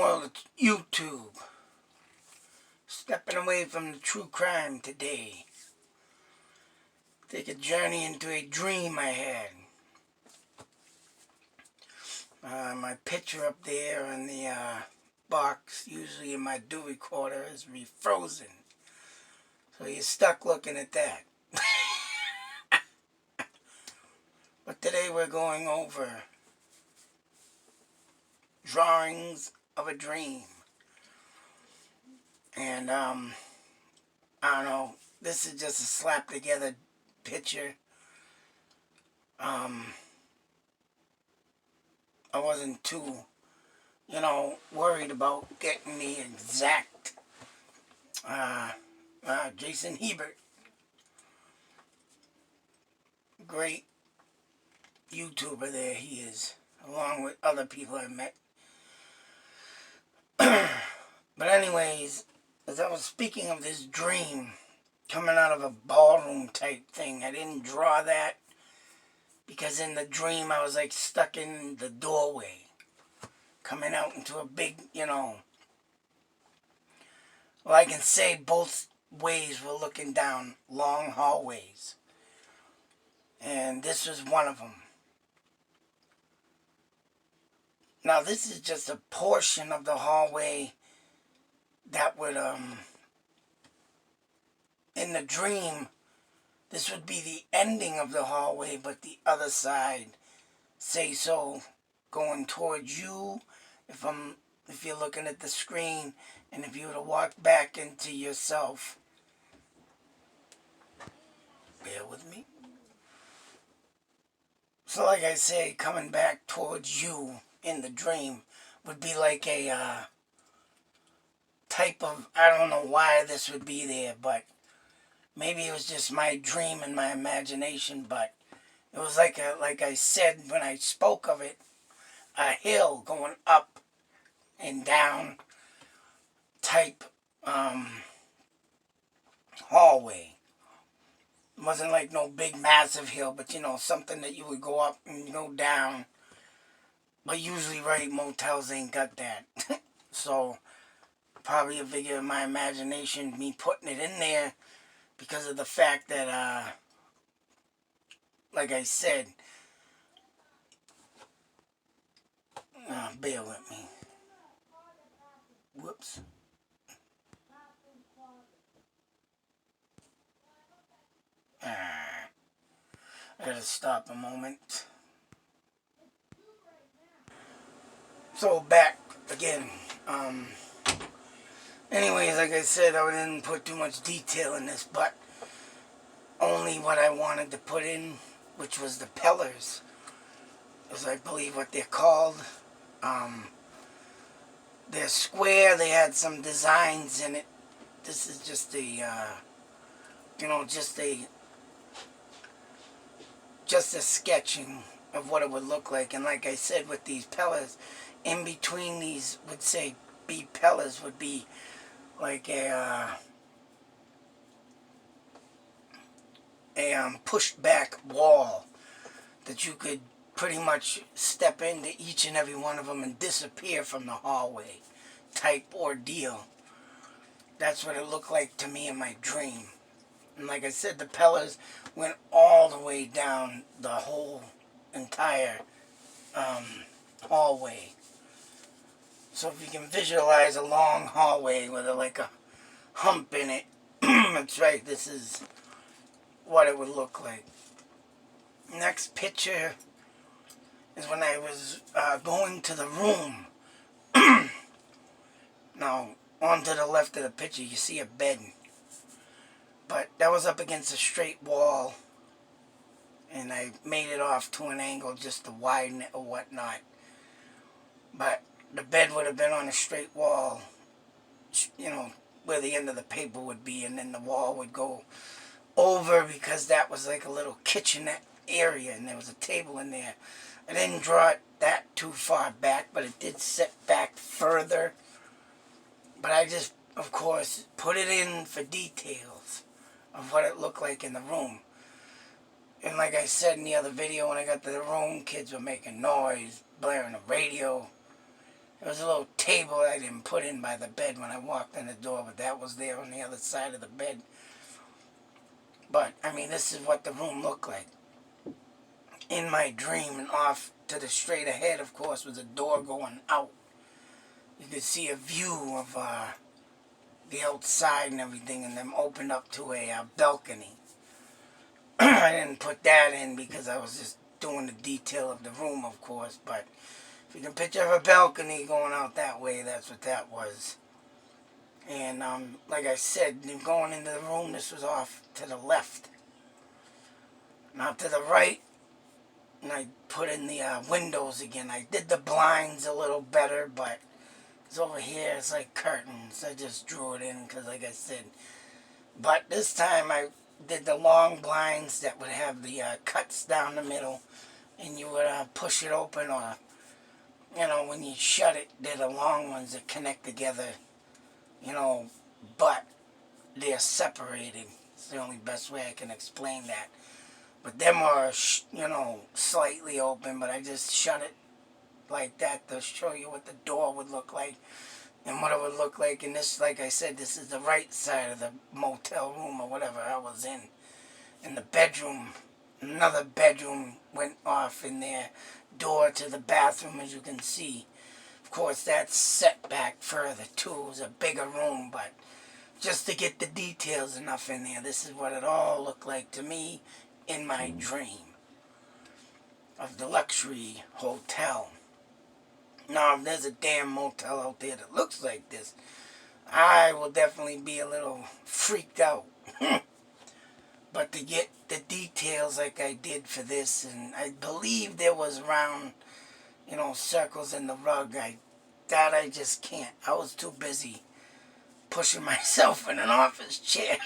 Well, it's YouTube. Stepping away from the true crime today. Take a journey into a dream I had. My picture up there in the box, usually in my do recorder, is refrozen. So you're stuck looking at that. But today we're going over drawings of a dream. And I don't know, this is just a slap together picture. I wasn't too, worried about getting the exact Jason Hebert, great YouTuber there he is, along with other people I met. But anyways, as I was speaking of this dream coming out of a ballroom type thing, I didn't draw that because in the dream I was like stuck in the doorway, coming out into a big, well, I can say both ways were looking down long hallways. And this was one of them. Now this is just a portion of the hallway that would, in the dream, this would be the ending of the hallway, but the other side, say so, going towards you, if you're looking at the screen, and if you were to walk back into yourself, bear with me. So like I say, coming back towards you in the dream would be like a type of, I don't know why this would be there, but maybe it was just my dream and my imagination, but it was like I said when I spoke of it, a hill going up and down type hallway. It wasn't like no big massive hill, but something that you would go up and go down. But usually, right, motels ain't got that. So probably a figure of my imagination, me putting it in there because of the fact that, like I said, bear with me. Whoops. I gotta stop a moment. So back again. Anyways, like I said, I didn't put too much detail in this, but only what I wanted to put in, which was the pillars, is I believe what they're called. They're square. They had some designs in it. This is just a, just a sketching of what it would look like. And like I said, with these pillars, in between these would say be pillars would be like a pushed back wall that you could pretty much step into each and every one of them and disappear from the hallway type ordeal. That's what it looked like to me in my dream. And like I said, the pillars went all the way down the whole entire hallway. So if you can visualize a long hallway with like a hump in it, that's right, this is what it would look like. Next picture is when I was going to the room. Now, on to the left of the picture, you see a bed. But that was up against a straight wall. And I made it off to an angle just to widen it or whatnot. But the bed would have been on a straight wall, where the end of the paper would be. And then the wall would go over because that was like a little kitchenette area. And there was a table in there. I didn't draw it that too far back, but it did set back further. But I just, of course, put it in for details of what it looked like in the room. And like I said in the other video, when I got to the room, kids were making noise, blaring the radio. There was a little table I didn't put in by the bed when I walked in the door, but that was there on the other side of the bed. But, I mean, this is what the room looked like. In my dream, and off to the straight ahead, of course, was a door going out. You could see a view of the outside and everything, and then opened up to a balcony. I didn't put that in because I was just doing the detail of the room, of course, but if you can picture a balcony going out that way, that's what that was. And like I said, going into the room, this was off to the left. Now to the right, and I put in the windows again. I did the blinds a little better, but it's over here, it's like curtains. I just drew it in because, like I said. But this time I did the long blinds that would have the cuts down the middle, and you would push it open, or, you know, when you shut it, they're the long ones that connect together, you know, but they're separated. It's the only best way I can explain that. But them are, you know, slightly open, but I just shut it like that to show you what the door would look like and what it would look like. And this, like I said, this is the right side of the motel room or whatever I was in. In the bedroom, another bedroom went off in there, door to the bathroom, as you can see. Of course, that's set back further too. It was a bigger room, but just to get the details enough in there, this is what it all looked like to me in my dream of the luxury hotel. Now, if there's a damn motel out there that looks like this, I will definitely be a little freaked out. But to get the details like I did for this, and I believe there was round, you know, circles in the rug, that I just can't. I was too busy pushing myself in an office chair,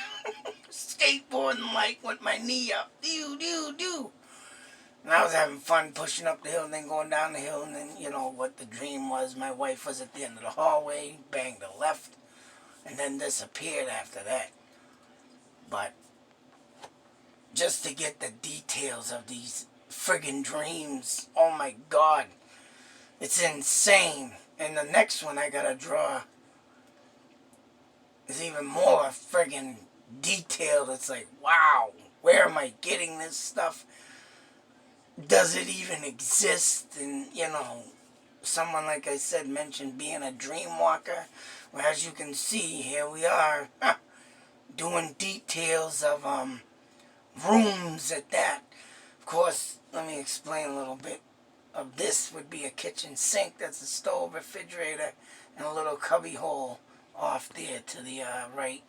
skateboarding like with my knee up, do. And I was having fun pushing up the hill and then going down the hill, and then, you know, what the dream was, my wife was at the end of the hallway, banged a left, and then disappeared after that. But just to get the details of these friggin' dreams, oh my God, it's insane. And the next one I gotta draw is even more friggin' detailed. It's like, wow, where am I getting this stuff? Does it even exist? And, you know, someone, like I said, mentioned being a dream walker. Well, as you can see, here we are doing details of rooms at that. Of course, let me explain a little bit of this. Would be a kitchen sink. That's a stove, refrigerator, and a little cubby hole off there to the right.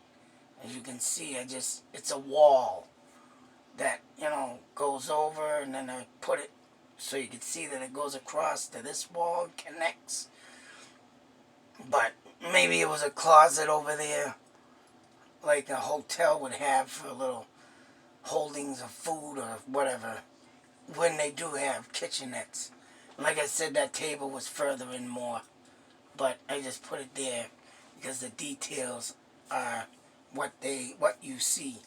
As you can see, it's a wall that, you know, goes over, and then I put it so you can see that it goes across to this wall and connects. But maybe it was a closet over there like a hotel would have for little holdings of food or whatever when they do have kitchenettes. Like I said, that table was further in more, but I just put it there because the details are what you see.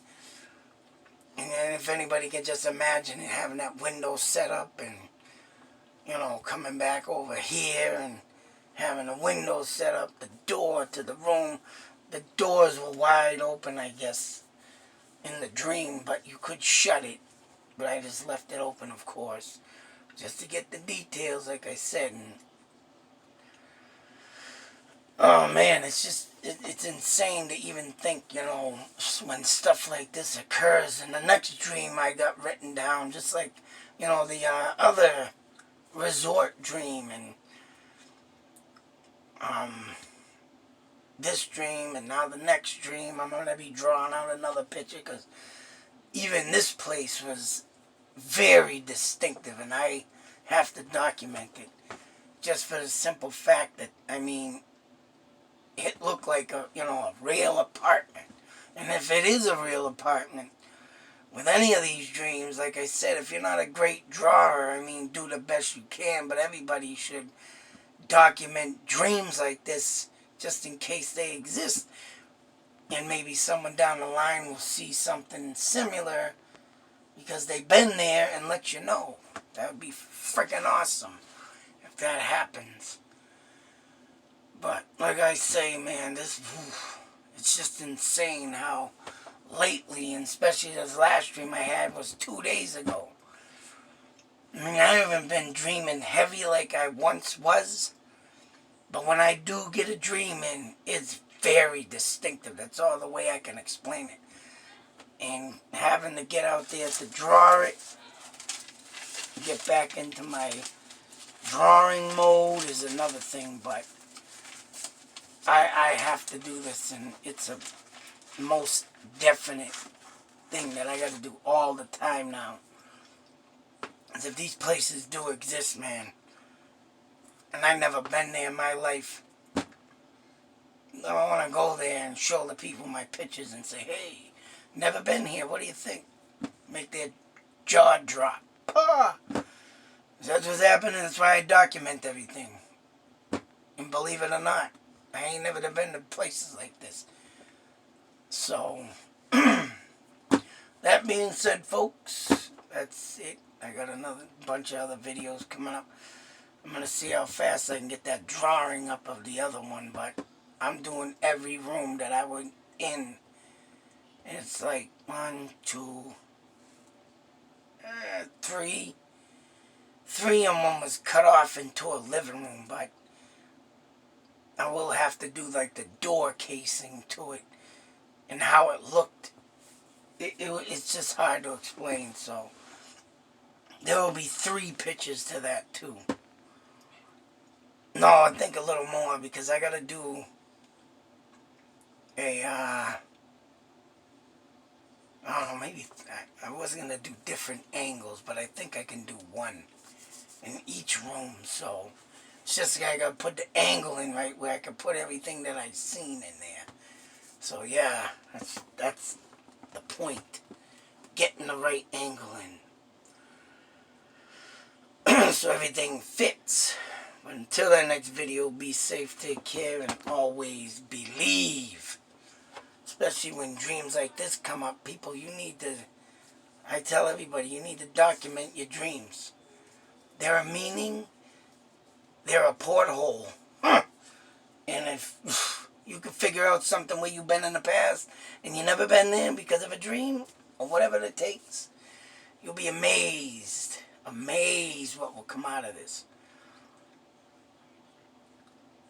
And then if anybody can just imagine having that window set up and, you know, coming back over here and having the window set up, the door to the room, the doors were wide open, I guess, in the dream, but you could shut it. But I just left it open, of course, just to get the details, like I said. And oh man, it's just, it's insane to even think, you know, when stuff like this occurs. And the next dream I got written down, just like, you know, the other resort dream, and this dream, and now the next dream, I'm going to be drawing out another picture, because even this place was very distinctive, and I have to document it, just for the simple fact that, I mean, it looked like a, you know, a real apartment. And if it is a real apartment, with any of these dreams, like I said, if you're not a great drawer, I mean, do the best you can, but everybody should document dreams like this just in case they exist. And maybe someone down the line will see something similar because they've been there and let you know. That would be freaking awesome if that happens. like I say, man, it's just insane how lately, and especially this last dream I had was 2 days ago. I mean, I haven't been dreaming heavy like I once was, but when I do get a dream in, it's very distinctive. That's all the way I can explain it. And having to get out there to draw it, get back into my drawing mode is another thing, but I have to do this, and it's a most definite thing that I got to do all the time now. As if these places do exist, man, and I've never been there in my life, I want to go there and show the people my pictures and say, hey, never been here, what do you think? Make their jaw drop. Ah! That's what's happening. That's why I document everything. And believe it or not, I ain't never been to places like this. So, that being said, folks, that's it. I got another bunch of other videos coming up. I'm going to see how fast I can get that drawing up of the other one, but I'm doing every room that I went in. And it's like 1, 2, 3. 3 of them was cut off into a living room, but I will have to do like the door casing to it and how it looked. It's just hard to explain, so there will be 3 pictures to that too. No, I think a little more because I gotta do a, I don't know, maybe I wasn't gonna do different angles, but I think I can do one in each room, so it's just like I gotta put the angle in right where I can put everything that I've seen in there. So yeah, that's the point. Getting the right angle in. So everything fits. But until that next video, be safe, take care, and always believe. Especially when dreams like this come up, people, you need to, I tell everybody, you need to document your dreams. They're a meaning, they're a porthole. And if you can figure out something where you've been in the past and you never been there because of a dream or whatever it takes, you'll be amazed. Amazed what will come out of this.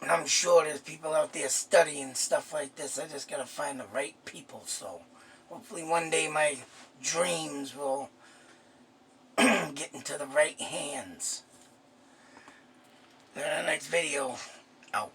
And I'm sure there's people out there studying stuff like this. I just gotta find the right people. So hopefully one day my dreams will get into the right hands. In the next video, out.